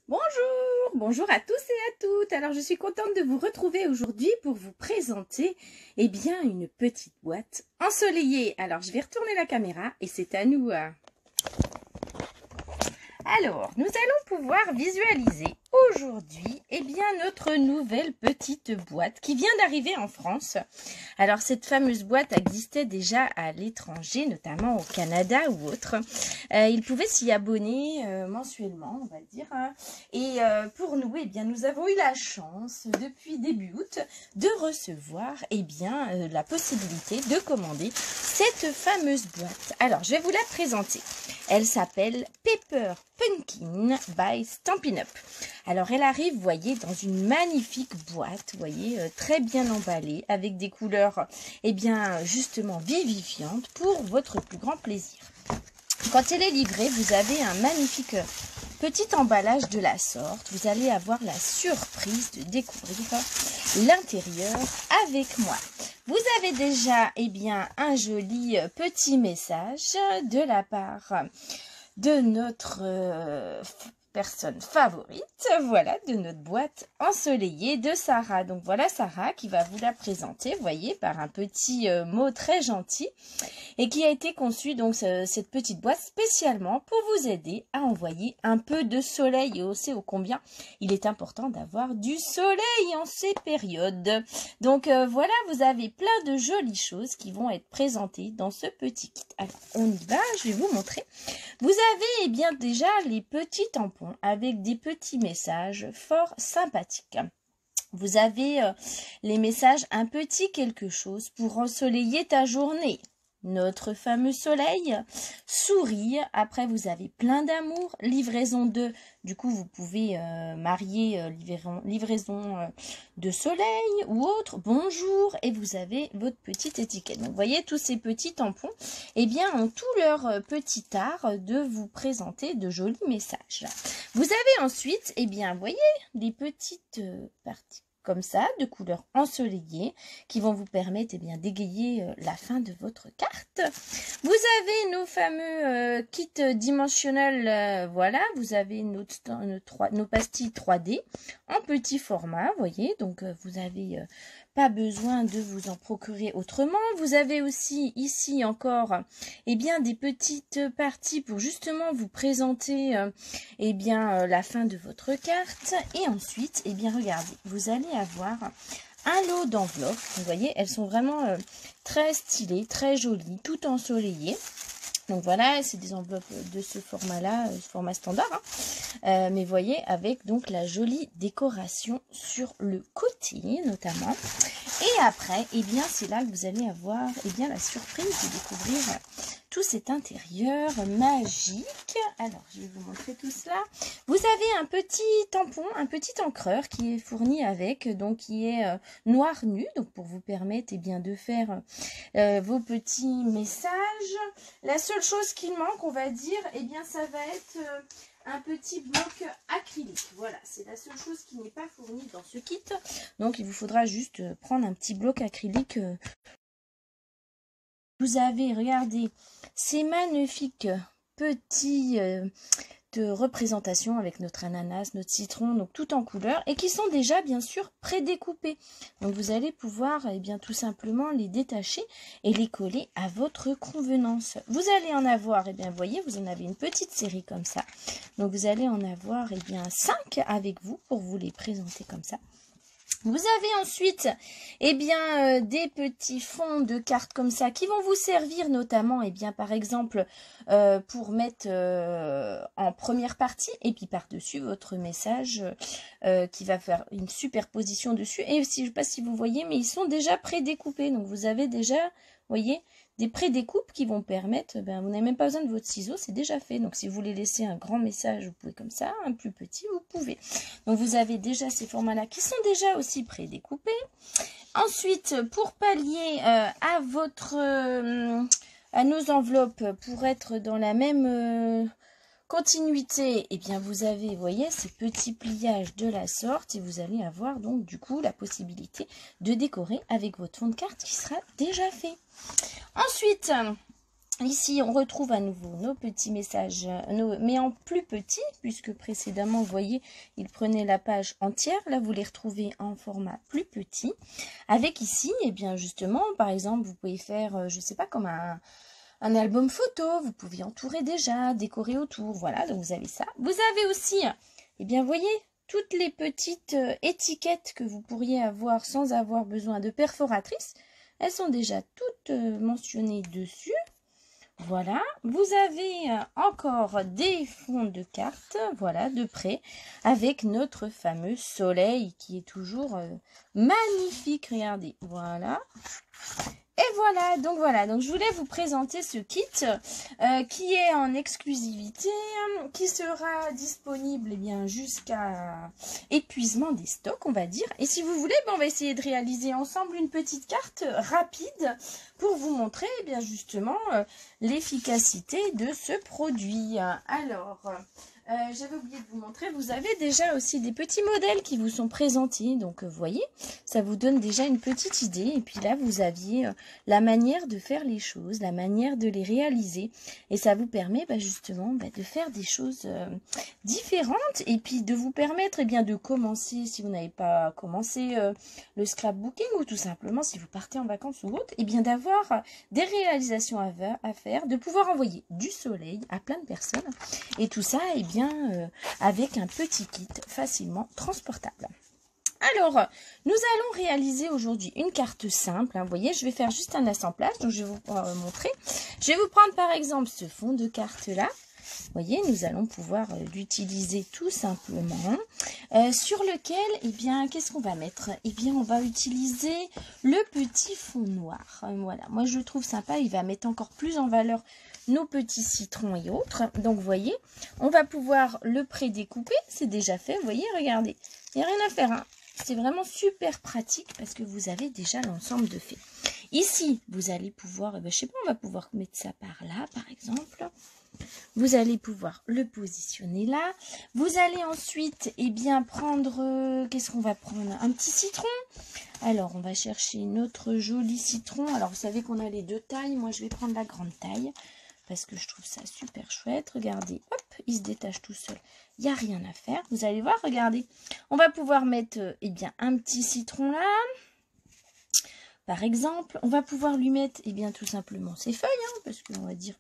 Bonjour, bonjour à tous et à toutes. Alors je suis contente de vous retrouver aujourd'hui pour vous présenter une petite boîte ensoleillée. Alors je vais retourner la caméra et c'est à nous. Alors nous allons pouvoir visualiser aujourd'hui notre nouvelle petite boîte qui vient d'arriver en France. Alors cette fameuse boîte existait déjà à l'étranger, notamment au Canada ou autre. Il pouvait s'y abonner mensuellement, on va dire. Et pour nous, nous avons eu la chance depuis début août de recevoir la possibilité de commander cette fameuse boîte. Alors je vais vous la présenter. Elle s'appelle Pepper Pumpkin by Stampin' Up. Alors elle arrive, vous voyez, dans une magnifique boîte, vous voyez, très bien emballée, avec des couleurs, justement vivifiantes pour votre plus grand plaisir. Quand elle est livrée, vous avez un magnifique petit emballage de la sorte. Vous allez avoir la surprise de découvrir l'intérieur avec moi. Vous avez déjà un joli petit message de la part de notre personne favorite, voilà, de notre boîte ensoleillée de Sarah. Donc voilà Sarah qui va vous la présenter, vous voyez, par un petit mot très gentil et qui a été conçu donc cette petite boîte spécialement pour vous aider à envoyer un peu de soleil. Et on sait ô combien il est important d'avoir du soleil en ces périodes. Donc voilà, vous avez plein de jolies choses qui vont être présentées dans ce petit kit. Alors on y va, je vais vous montrer. Vous avez déjà les petits tampons avec des petits messages fort sympathiques. Vous avez les messages un petit quelque chose pour ensoleiller ta journée. Notre fameux soleil, souris, après vous avez plein d'amour, livraison de, du coup vous pouvez marier livraison de soleil ou autre, bonjour, et vous avez votre petite étiquette. Donc vous voyez, tous ces petits tampons, ont tout leur petit art de vous présenter de jolis messages. Vous avez ensuite, vous voyez, des petites parties comme ça, de couleurs ensoleillées, qui vont vous permettre d'égayer la fin de votre carte. Vous avez nos fameux kits dimensionnels, voilà, vous avez nos pastilles 3D en petit format, vous voyez, donc vous avez pas besoin de vous en procurer autrement. Vous avez aussi ici encore des petites parties pour justement vous présenter la fin de votre carte. Et ensuite, regardez, vous allez avoir un lot d'enveloppes. Vous voyez, elles sont vraiment très stylées, très jolies, tout ensoleillées. Donc voilà, c'est des enveloppes de ce format-là, ce format standard. Mais vous voyez, avec donc la jolie décoration sur le côté, notamment. Et après, c'est là que vous allez avoir la surprise de découvrir tout cet intérieur magique. Alors, je vais vous montrer tout cela. Vous avez un petit tampon, un petit encreur qui est fourni avec, donc qui est noir nu, donc pour vous permettre de faire vos petits messages. La seule chose qu'il manque, on va dire, ça va être un petit bloc acrylique. Voilà, c'est la seule chose qui n'est pas fournie dans ce kit. Donc, il vous faudra juste prendre un petit bloc acrylique. Vous avez, regardez, ces magnifiques petits de représentation avec notre ananas, notre citron, donc tout en couleur et qui sont déjà bien sûr prédécoupés. Donc vous allez pouvoir tout simplement les détacher et les coller à votre convenance. Vous allez en avoir, vous voyez, vous en avez une petite série comme ça. Donc vous allez en avoir 5 avec vous pour vous les présenter comme ça. Vous avez ensuite des petits fonds de cartes comme ça qui vont vous servir notamment par exemple pour mettre en première partie et puis par-dessus votre message qui va faire une superposition dessus. Et aussi, je ne sais pas si vous voyez, mais ils sont déjà prédécoupés. Donc vous avez déjà, vous voyez, des prédécoupes qui vont permettre, vous n'avez même pas besoin de votre ciseau, c'est déjà fait. Donc si vous voulez laisser un grand message, vous pouvez comme ça, un plus petit, vous pouvez. Donc vous avez déjà ces formats-là qui sont déjà aussi prédécoupés. Ensuite, pour pallier à nos enveloppes, pour être dans la même continuité, vous avez, vous voyez, ces petits pliages de la sorte et vous allez avoir donc du coup la possibilité de décorer avec votre fond de carte qui sera déjà fait. Ensuite, Ici, on retrouve à nouveau nos petits messages, mais en plus petit, puisque précédemment, vous voyez, il prenait la page entière. Là, vous les retrouvez en format plus petit. Avec ici, eh bien justement, par exemple, vous pouvez faire, je sais pas, comme un album photo. Vous pouvez entourer déjà, décorer autour. Voilà, donc vous avez ça. Vous avez aussi, eh bien, vous voyez, toutes les petites étiquettes que vous pourriez avoir sans avoir besoin de perforatrice. Elles sont déjà toutes mentionnées dessus. Voilà, vous avez encore des fonds de cartes, voilà, de près, avec notre fameux soleil qui est toujours magnifique, regardez, voilà. Et voilà, donc je voulais vous présenter ce kit qui est en exclusivité, qui sera disponible eh bien jusqu'à épuisement des stocks, on va dire. Et si vous voulez, on va essayer de réaliser ensemble une petite carte rapide pour vous montrer eh bien justement l'efficacité de ce produit. Alors, j'avais oublié de vous montrer, vous avez déjà aussi des petits modèles qui vous sont présentés. Donc, vous voyez, ça vous donne déjà une petite idée. Et puis là, vous aviez la manière de faire les choses, la manière de les réaliser. Et ça vous permet justement de faire des choses différentes. Et puis de vous permettre eh bien, de commencer, si vous n'avez pas commencé le scrapbooking, ou tout simplement si vous partez en vacances ou autre, eh bien d'avoir des réalisations à faire, de pouvoir envoyer du soleil à plein de personnes. Et tout ça, eh bien, avec un petit kit facilement transportable. Alors, nous allons réaliser aujourd'hui une carte simple. Vous voyez, je vais faire juste un assemblage, donc je vais vous montrer. Je vais vous prendre par exemple ce fond de carte-là. Vous voyez, nous allons pouvoir l'utiliser tout simplement. Sur lequel, eh bien, qu'est-ce qu'on va mettre? Eh bien, on va utiliser le petit fond noir. Voilà, moi je le trouve sympa, il va mettre encore plus en valeur nos petits citrons et autres. Donc, vous voyez, on va pouvoir le prédécouper. C'est déjà fait, vous voyez, regardez. Il n'y a rien à faire, hein. C'est vraiment super pratique parce que vous avez déjà l'ensemble de fait. Ici, vous allez pouvoir, je sais pas, on va pouvoir mettre ça par là, par exemple. Vous allez pouvoir le positionner là. Vous allez ensuite, eh bien, prendre, qu'est-ce qu'on va prendre? Un petit citron. Alors, on va chercher notre joli citron. Alors, vous savez qu'on a les deux tailles. Moi, je vais prendre la grande taille parce que je trouve ça super chouette. Regardez, hop, il se détache tout seul. Il n'y a rien à faire. Vous allez voir, regardez. On va pouvoir mettre, eh bien, un petit citron là. Par exemple, on va pouvoir lui mettre, eh bien, tout simplement ses feuilles, hein, parce qu'on va dire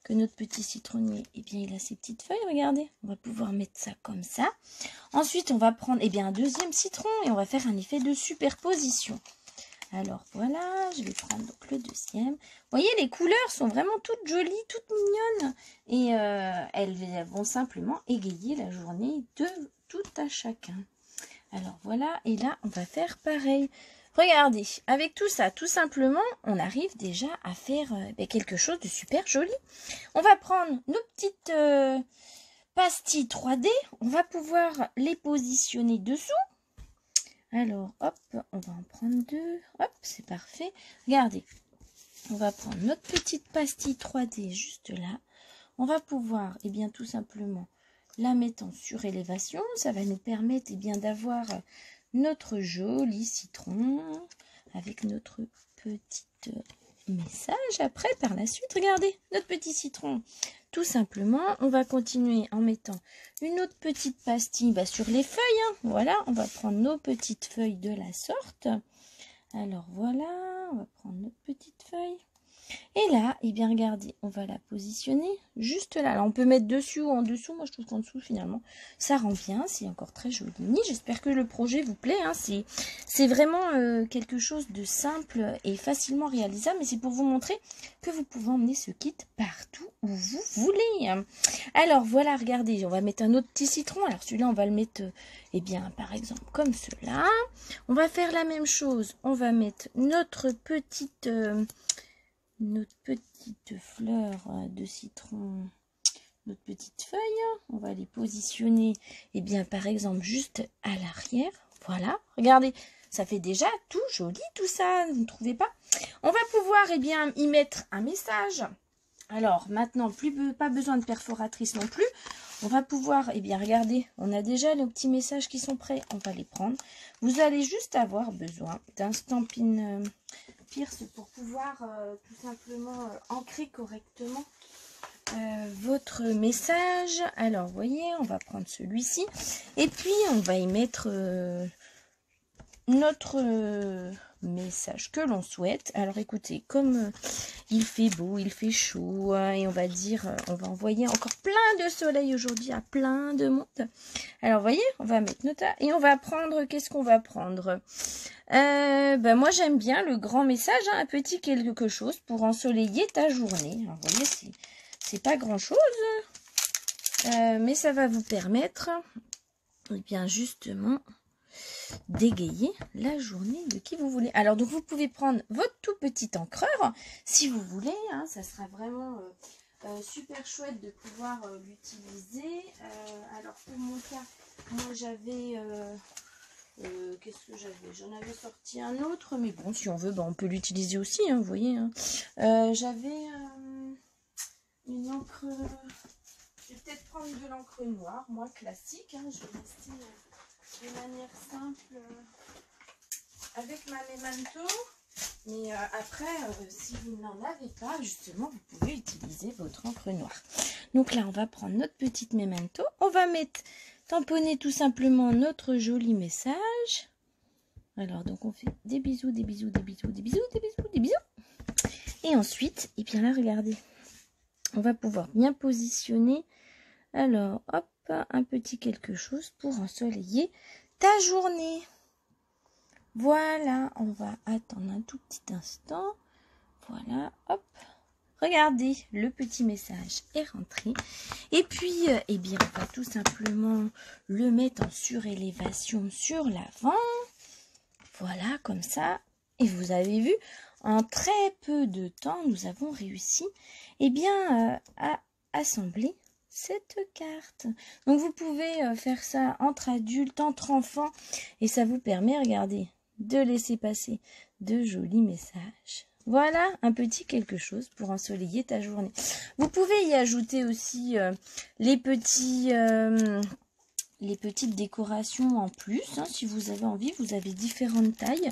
que notre petit citronnier, eh bien, il a ses petites feuilles, regardez. On va pouvoir mettre ça comme ça. Ensuite, on va prendre, eh bien, un deuxième citron et on va faire un effet de superposition. Alors, voilà, je vais prendre donc le deuxième. Vous voyez, les couleurs sont vraiment toutes jolies, toutes mignonnes. Et elles vont simplement égayer la journée de tout à chacun. Alors, voilà, et là, on va faire pareil. Regardez, avec tout ça, tout simplement, on arrive déjà à faire quelque chose de super joli. On va prendre nos petites pastilles 3D. On va pouvoir les positionner dessous. Alors, hop, on va en prendre deux. Hop, c'est parfait. Regardez, on va prendre notre petite pastille 3D juste là. On va pouvoir, eh bien, tout simplement la mettre en surélévation. Ça va nous permettre, eh bien, d'avoir notre joli citron avec notre petit message après par la suite. Regardez, notre petit citron. Tout simplement, on va continuer en mettant une autre petite pastille sur les feuilles. Hein. Voilà, on va prendre nos petites feuilles de la sorte. Alors voilà, on va prendre notre petite feuille. Et là, eh bien, regardez, on va la positionner juste là. Alors, on peut mettre dessus ou en dessous. Moi, je trouve qu'en dessous, finalement, ça rend bien. C'est encore très joli. J'espère que le projet vous plaît. Hein. C'est vraiment quelque chose de simple et facilement réalisable. Mais c'est pour vous montrer que vous pouvez emmener ce kit partout où vous voulez. Alors, voilà, regardez. On va mettre un autre petit citron. Alors, celui-là, on va le mettre, eh bien, par exemple, comme cela. On va faire la même chose. On va mettre notre petite fleur de citron, notre petite feuille, on va les positionner, eh bien, par exemple, juste à l'arrière. Voilà, regardez, ça fait déjà tout joli, tout ça, vous ne trouvez pas? On va pouvoir, eh bien, y mettre un message. Alors, maintenant, pas besoin de perforatrice non plus. On va pouvoir, eh bien, regardez, on a déjà les petits messages qui sont prêts. On va les prendre. Vous allez juste avoir besoin d'un Stampin' Pierce pour pouvoir tout simplement ancrer correctement votre message. Alors, vous voyez, on va prendre celui-ci. Et puis, on va y mettre notre message que l'on souhaite. Alors, écoutez, comme il fait beau, il fait chaud, et on va dire, on va envoyer encore plein de soleil aujourd'hui à plein de monde. Alors, vous voyez, on va mettre notre... Et on va prendre, qu'est-ce qu'on va prendre moi, j'aime bien le grand message, hein, un petit quelque chose pour ensoleiller ta journée. Alors, vous voyez, c'est pas grand-chose, mais ça va vous permettre, eh bien, justement, d'égayer la journée de qui vous voulez. Alors, donc, vous pouvez prendre votre tout petit encreur, si vous voulez, hein, ça sera vraiment super chouette de pouvoir l'utiliser. Alors, pour mon cas, moi, j'avais... qu'est-ce que j'avais? J'en avais sorti un autre, mais bon, si on veut, on peut l'utiliser aussi, hein, vous voyez. Hein. J'avais une encre... Je vais peut-être prendre de l'encre noire, moi, classique. Hein, je vais rester de manière simple avec ma Memento. Mais après, si vous n'en avez pas, justement, vous pouvez utiliser votre encre noire. Donc là, on va prendre notre petite Memento. On va mettre, tamponner tout simplement notre joli message. Alors, donc on fait des bisous, des bisous, des bisous, des bisous, des bisous, des bisous. Et ensuite, et bien là, regardez, on va pouvoir bien positionner. Alors, hop, un petit quelque chose pour ensoleiller ta journée. Voilà, on va attendre un tout petit instant. Voilà, hop. Regardez, le petit message est rentré. Et puis, eh bien, on va tout simplement le mettre en surélévation sur l'avant. Voilà, comme ça. Et vous avez vu, en très peu de temps, nous avons réussi, eh bien, à assembler cette carte. Donc, vous pouvez faire ça entre adultes, entre enfants. Et ça vous permet, regardez, de laisser passer de jolis messages. Voilà un petit quelque chose pour ensoleiller ta journée. Vous pouvez y ajouter aussi les petites décorations en plus. Hein, si vous avez envie, vous avez différentes tailles.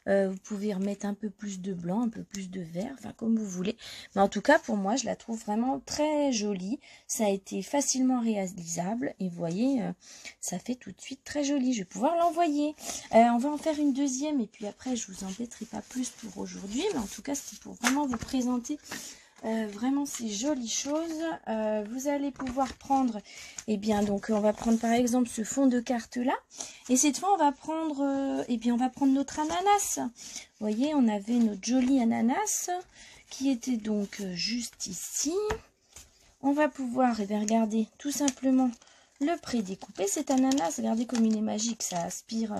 Vous pouvez remettre un peu plus de blanc, un peu plus de vert, enfin comme vous voulez. Mais en tout cas, pour moi, je la trouve vraiment très jolie. Ça a été facilement réalisable. Et vous voyez, ça fait tout de suite très joli. Je vais pouvoir l'envoyer. On va en faire une deuxième. Et puis après, je vous embêterai pas plus pour aujourd'hui. Mais en tout cas, c'était pour vraiment vous présenter vraiment ces jolies choses. Vous allez pouvoir prendre, eh bien, donc on va prendre par exemple ce fond de carte là. Et cette fois, on va prendre, eh bien, on va prendre notre ananas. Vous voyez, on avait notre joli ananas qui était donc juste ici. On va pouvoir, eh bien, regarder tout simplement le pré-découper. Cet ananas, regardez comme il est magique, ça aspire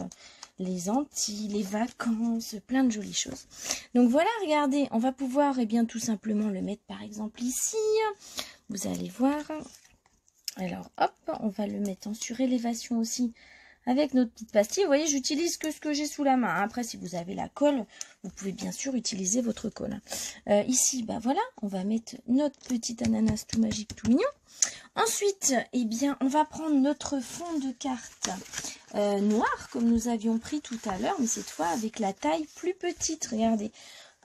les Antilles, les vacances, plein de jolies choses. Donc voilà, regardez, on va pouvoir, eh bien, tout simplement le mettre par exemple ici. Vous allez voir. Alors, hop, on va le mettre en surélévation aussi avec notre petite pastille. Vous voyez, j'utilise que ce que j'ai sous la main. Après, si vous avez la colle, vous pouvez bien sûr utiliser votre colle. Ici, bah voilà, on va mettre notre petit ananas tout magique, tout mignon. Ensuite, eh bien, on va prendre notre fond de carte noir, comme nous avions pris tout à l'heure, mais cette fois avec la taille plus petite. Regardez,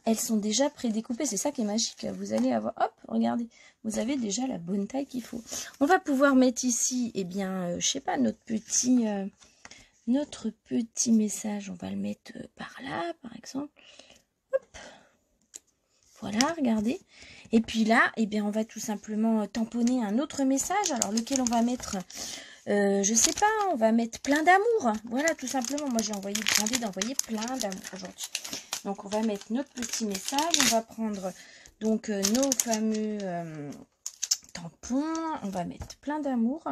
elles sont déjà prédécoupées. C'est ça qui est magique. Vous allez avoir, hop, regardez, vous avez déjà la bonne taille qu'il faut. On va pouvoir mettre ici, eh bien, je sais pas, notre petit message. On va le mettre par là, par exemple. Hop. Voilà, regardez. Et puis là, eh bien, on va tout simplement tamponner un autre message. Alors, lequel on va mettre, je sais pas, on va mettre plein d'amour. Voilà, tout simplement. Moi, j'ai envie d'envoyer plein d'amour aujourd'hui. Donc, on va mettre notre petit message. On va prendre donc nos fameux tampons. On va mettre plein d'amour.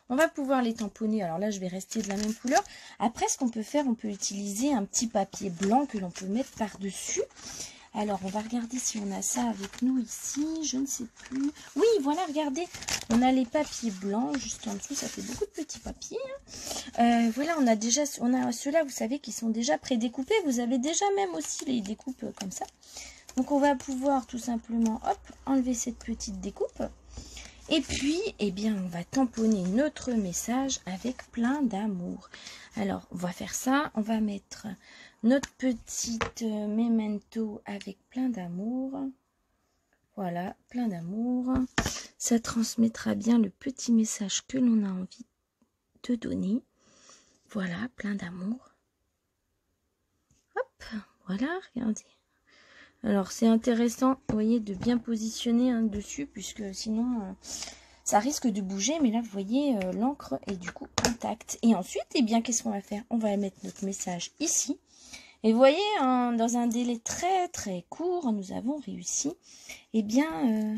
On va pouvoir les tamponner. Alors là, je vais rester de la même couleur. Après, ce qu'on peut faire, on peut utiliser un petit papier blanc que l'on peut mettre par-dessus. Alors, on va regarder si on a ça avec nous ici. Je ne sais plus. Oui, voilà, regardez. On a les papiers blancs juste en dessous. Ça fait beaucoup de petits papiers. Voilà, on a ceux-là, vous savez, qui sont déjà prédécoupés. Vous avez déjà même aussi les découpes comme ça. Donc, on va pouvoir tout simplement, hop, enlever cette petite découpe. Et puis, eh bien, on va tamponner notre message avec plein d'amour. Alors, on va faire ça. On va mettre notre petite memento avec plein d'amour. Voilà, plein d'amour. Ça transmettra bien le petit message que l'on a envie de donner. Voilà, plein d'amour. Hop, voilà, regardez. Alors, c'est intéressant, vous voyez, de bien positionner dessus, puisque sinon, ça risque de bouger. Mais là, vous voyez, l'encre est du coup intacte. Et ensuite, eh bien, qu'est-ce qu'on va faire? On va mettre notre message ici. Et vous voyez, dans un délai très très court, nous avons réussi, eh bien,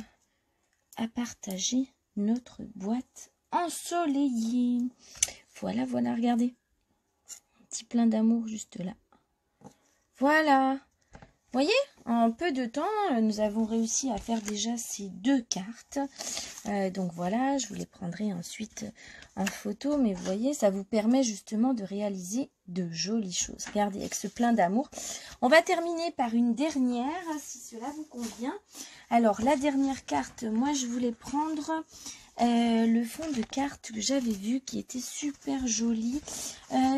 à partager notre boîte ensoleillée. Voilà, voilà, regardez. Un petit plein d'amour juste là. Voilà. Vous voyez, en peu de temps, nous avons réussi à faire déjà ces 2 cartes. Donc voilà, je vous les prendrai ensuite en photo. Mais vous voyez, ça vous permet justement de réaliser de jolies choses. Regardez, avec ce plein d'amour. On va terminer par une dernière, si cela vous convient. Alors, la dernière carte, moi, je voulais prendre le fond de carte que j'avais vu qui était super joli.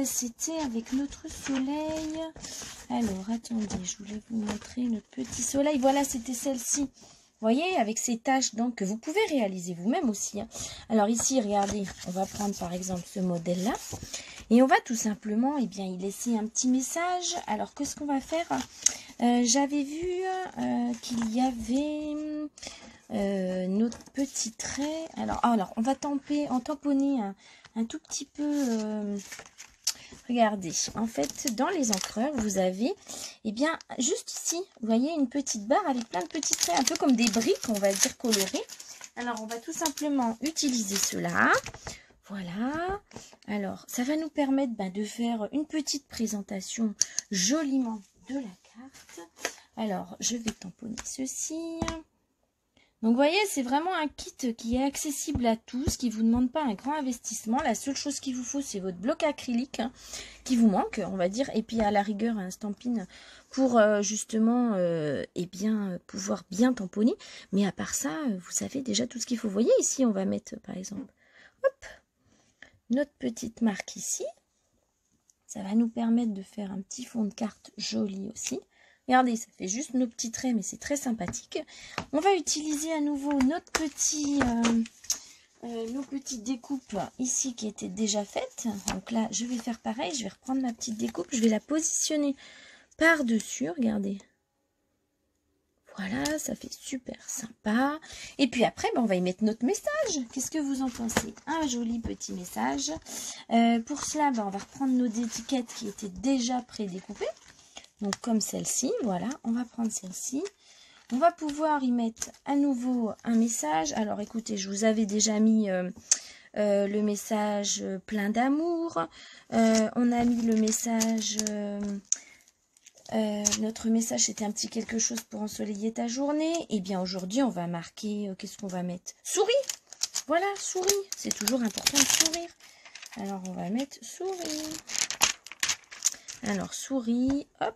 C'était avec notre soleil. Alors, attendez, je voulais vous montrer le petit soleil. Voilà, c'était celle-ci. Vous voyez, avec ces taches donc, que vous pouvez réaliser vous-même aussi. Hein. Alors ici, regardez, on va prendre par exemple ce modèle-là. Et on va tout simplement eh bien, y laisser un petit message. Alors, qu'est-ce qu'on va faire? J'avais vu qu'il y avait notre petit trait. Alors, on va tamponner un tout petit peu... regardez, en fait, dans les encreurs, vous avez, eh bien, juste ici, vous voyez une petite barre avec plein de petits traits, un peu comme des briques, on va dire, colorées. Alors, on va tout simplement utiliser cela. Voilà. Alors, ça va nous permettre de faire une petite présentation joliment de la carte. Alors, je vais tamponner ceci. Donc, vous voyez, c'est vraiment un kit qui est accessible à tous, qui ne vous demande pas un grand investissement. La seule chose qu'il vous faut, c'est votre bloc acrylique qui vous manque, on va dire. Et puis, à la rigueur, un stampin pour justement eh bien, pouvoir bien tamponner. Mais à part ça, vous avez déjà tout ce qu'il faut. Vous voyez, ici, on va mettre, par exemple, hop, notre petite marque ici. Ça va nous permettre de faire un petit fond de carte joli aussi. Regardez, ça fait juste nos petits traits, mais c'est très sympathique. On va utiliser à nouveau notre petit, nos petites découpes ici qui étaient déjà faites. Donc là, je vais faire pareil. Je vais reprendre ma petite découpe. Je vais la positionner par-dessus. Regardez. Voilà, ça fait super sympa. Et puis après, on va y mettre notre message. Qu'est-ce que vous en pensez? Un joli petit message. Pour cela, on va reprendre nos étiquettes qui étaient déjà pré-découpées. Donc comme celle-ci, voilà, on va prendre celle-ci. On va pouvoir y mettre à nouveau un message. Alors écoutez, je vous avais déjà mis le message plein d'amour. On a mis le message... notre message c'était un petit quelque chose pour ensoleiller ta journée. Et bien aujourd'hui on va marquer, qu'est-ce qu'on va mettre? Souris. Voilà, souris. C'est toujours important de sourire. Alors on va mettre souris. Alors souris, hop,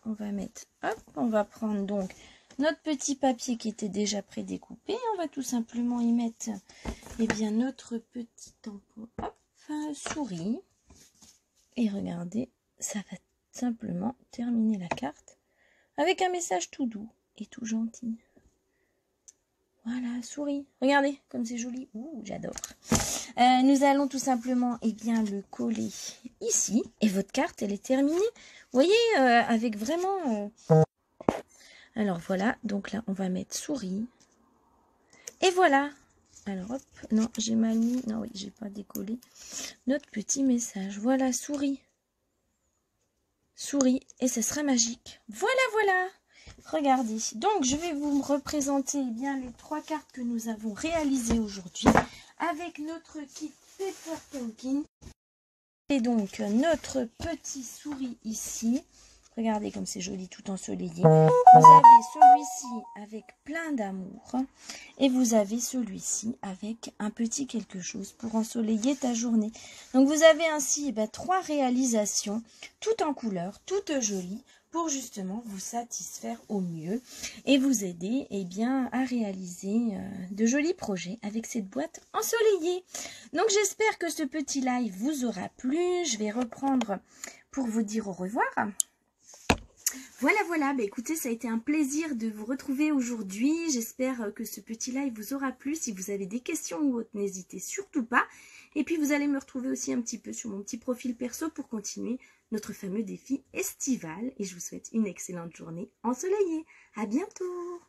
on va mettre, hop, on va prendre donc notre petit papier qui était déjà prédécoupé. On va tout simplement y mettre, eh bien, notre petit tampon, hop, souris. Et regardez, ça va simplement terminer la carte avec un message tout doux et tout gentil. Voilà, souris. Regardez comme c'est joli. Ouh, j'adore. Nous allons tout simplement bien le coller ici. Et votre carte, elle est terminée. Vous voyez, avec vraiment... Alors voilà, donc là, on va mettre souris. Et voilà. Alors hop, non, j'ai mal mis. Non, oui, j'ai pas décollé. Notre petit message. Voilà, souris. Souris. Et ce sera magique. Voilà, voilà. Regardez, donc je vais vous représenter les 3 cartes que nous avons réalisées aujourd'hui avec notre kit Paper Pumpkin et donc notre petit souris ici. Regardez comme c'est joli, tout ensoleillé. Vous avez celui-ci avec plein d'amour et vous avez celui-ci avec un petit quelque chose pour ensoleiller ta journée. Donc vous avez ainsi 3 réalisations, toutes en couleur, toutes jolies, pour justement vous satisfaire au mieux et vous aider à réaliser de jolis projets avec cette boîte ensoleillée. Donc j'espère que ce petit live vous aura plu. Je vais reprendre pour vous dire au revoir. Voilà, écoutez, ça a été un plaisir de vous retrouver aujourd'hui. J'espère que ce petit live vous aura plu. Si vous avez des questions ou autres, n'hésitez surtout pas. Et puis vous allez me retrouver aussi un petit peu sur mon petit profil perso pour continuer notre fameux défi estival. Et je vous souhaite une excellente journée ensoleillée. À bientôt!